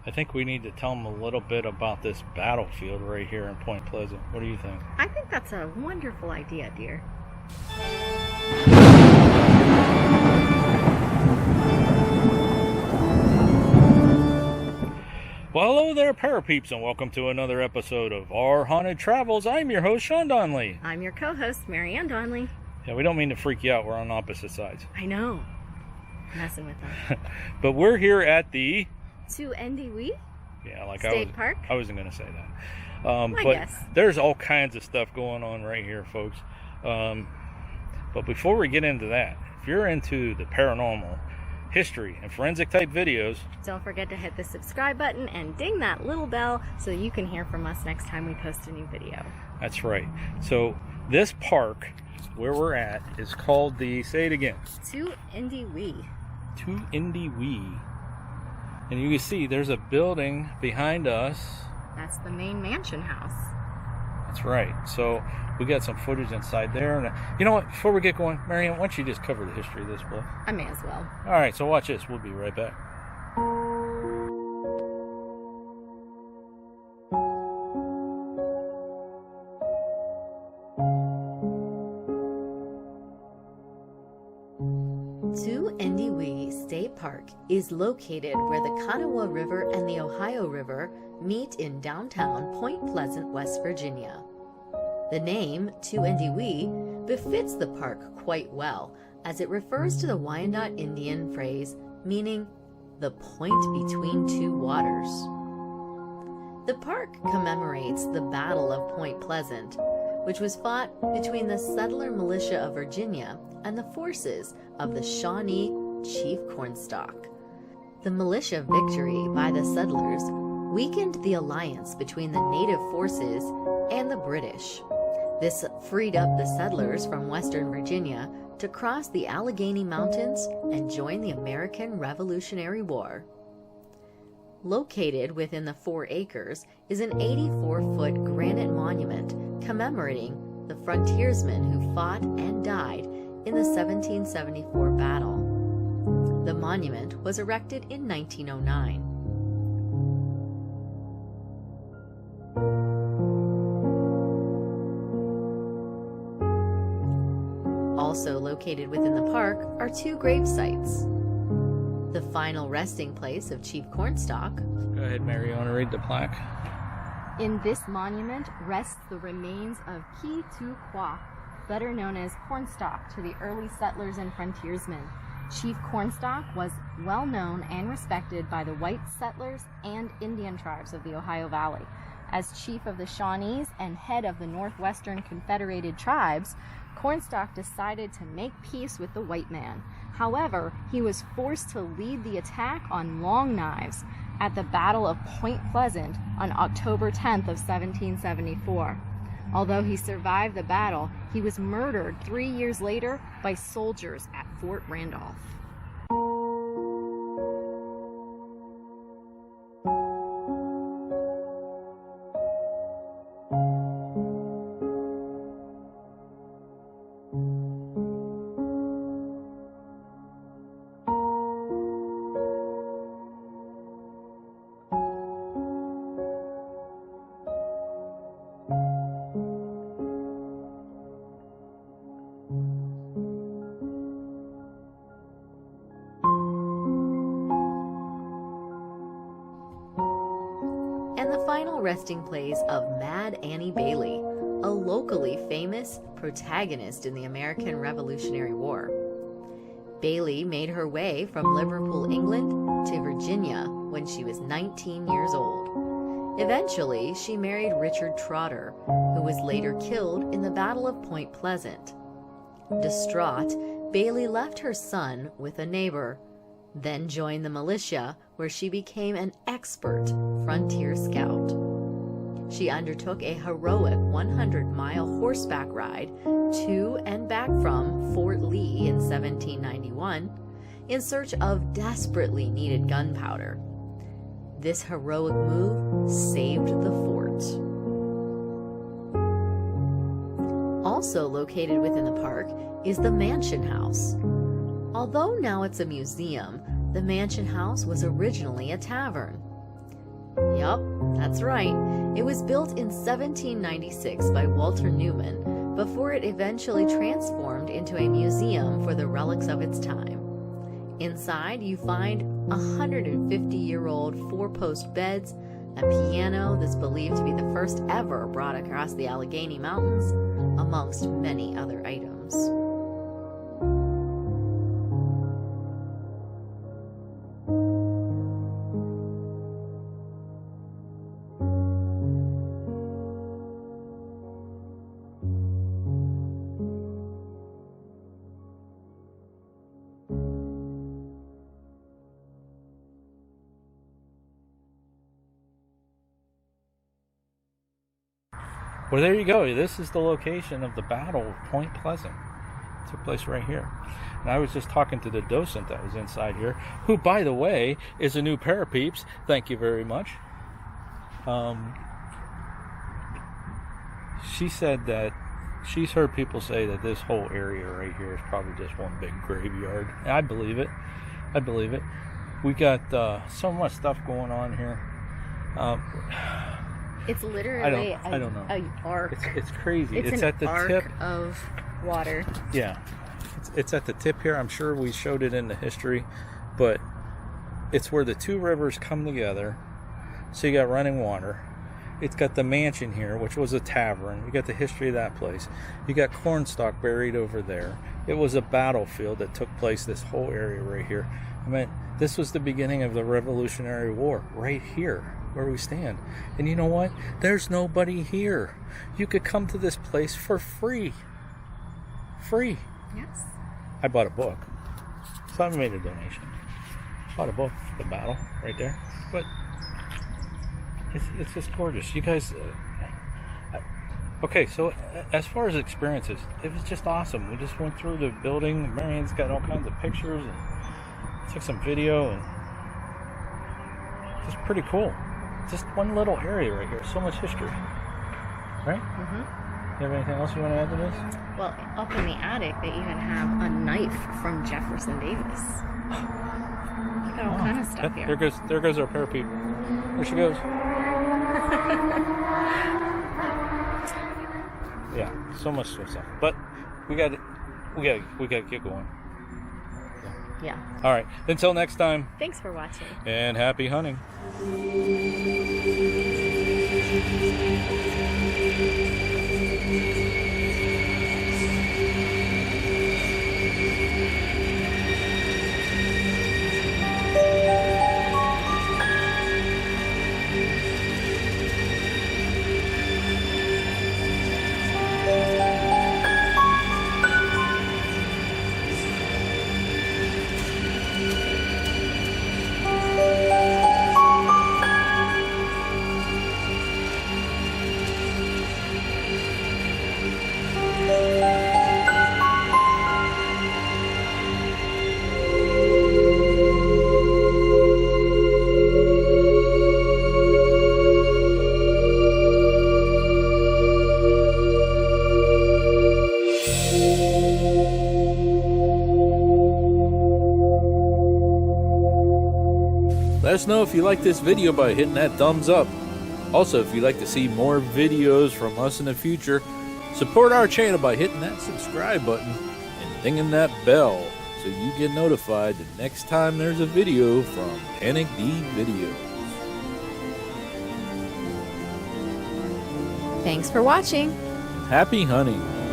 I think we need to tell them a little bit about this battlefield right here in Point Pleasant. What do you think? I think that's a wonderful idea, dear. Well, hello there, parapeeps, and welcome to another episode of Our Haunted Travels. I'm your host, Sean Donnelly. I'm your co-host, Marianne Donnelly. Yeah, we don't mean to freak you out. We're on opposite sides. I know. Messing with them. But we're here at the Tu-Endie-Wei State Park. I wasn't going to say that. I but guess. There's all kinds of stuff going on right here, folks. But before we get into that, if you're into the paranormal, history, and forensic type videos, don't forget to hit the subscribe button and ding that little bell so you can hear from us next time we post a new video. That's right. So this park where we're at is called the, say it again, Tu-Endie-Wei. Tu-Endie-Wei. And you can see there's a building behind us. That's the main mansion house. That's right. So we got some footage inside there. And you know what? Before we get going, Marianne, why don't you just cover the history of this book? I may as well. All right. So watch this. We'll be right back. Tu-Endie-Wei State Park is located where the Kanawha River and the Ohio River meet in downtown Point Pleasant, West Virginia. The name Tu-Endie-Wei befits the park quite well, as it refers to the Wyandotte Indian phrase meaning the point between two waters. The park commemorates the Battle of Point Pleasant, which was fought between the settler militia of Virginia and the forces of the Shawnee Chief Cornstalk. The militia victory by the settlers weakened the alliance between the native forces and the British. This freed up the settlers from Western Virginia to cross the Allegheny Mountains and join the American Revolutionary War. Located within the 4 acres is an 84-foot granite monument commemorating the frontiersmen who fought and died in the 1774 battle. The monument was erected in 1909. Also located within the park are 2 grave sites. The final resting place of Chief Cornstalk. Go ahead, Mary. You want to read the plaque? In this monument rests the remains of Tu-Endie-Wei, better known as Cornstalk to the early settlers and frontiersmen. Chief Cornstalk was well known and respected by the white settlers and Indian tribes of the Ohio Valley. As chief of the Shawnees and head of the Northwestern Confederated Tribes, Cornstalk decided to make peace with the white man. However, he was forced to lead the attack on Long Knives at the Battle of Point Pleasant on October 10th of 1774. Although he survived the battle, he was murdered 3 years later by soldiers at Fort Randolph. And the final resting place of Mad Annie Bailey, a locally famous protagonist in the American Revolutionary War. Bailey made her way from Liverpool, England to Virginia when she was 19 years old. Eventually, she married Richard Trotter, who was later killed in the Battle of Point Pleasant. Distraught, Bailey left her son with a neighbor, then joined the militia, where she became an expert frontier scout. She undertook a heroic 100-mile horseback ride to and back from Fort Lee in 1791 in search of desperately needed gunpowder. This heroic move saved the fort. Also located within the park is the Mansion House. Although now it's a museum, the Mansion House was originally a tavern. Yup, that's right. It was built in 1796 by Walter Newman before it eventually transformed into a museum for the relics of its time. Inside, you find 150-year-old four-post beds, a piano that's believed to be the first ever brought across the Allegheny Mountains, amongst many other items. Well, there you go. This is the location of the Battle of Point Pleasant. It took place right here. And I was just talking to the docent that was inside here, who, by the way, is a new pair of peeps. Thank you very much. She said that she's heard people say that this whole area right here is probably just one big graveyard. And I believe it. I believe it. We got so much stuff going on here. It's literally I don't know. a arc. It's crazy. It's at the arc tip of water. Yeah, it's at the tip here. I'm sure we showed it in the history, but it's where the two rivers come together. So you got running water. It's got the mansion here, which was a tavern. You got the history of that place. You got Cornstalk buried over there. It was a battlefield that took place, this whole area right here. I mean, this was the beginning of the Revolutionary War right here where we stand. And you know what? There's nobody here. You could come to this place for free. Free. Yes. I bought a book. So I made a donation. Bought a book for the battle right there. But it's just gorgeous. You guys... okay, so as far as experiences, it was just awesome. We just went through the building. Marianne's got all kinds of pictures and took some video, and just pretty cool. Just one little area right here. So much history. Right? Mm-hmm. You have anything else you want to add to this? Well, up in the attic, they even have a knife from Jefferson Davis. You got all kind of stuff here. There goes our parapeep. There she goes. Yeah, so much stuff. But we got to get going. Yeah. All right. Until next time. Thanks for watching. And happy hunting. Let us know if you like this video by hitting that thumbs up. Also, if you'd like to see more videos from us in the future, support our channel by hitting that subscribe button and dinging that bell so you get notified the next time there's a video from Panic D Videos. Thanks for watching. Happy hunting!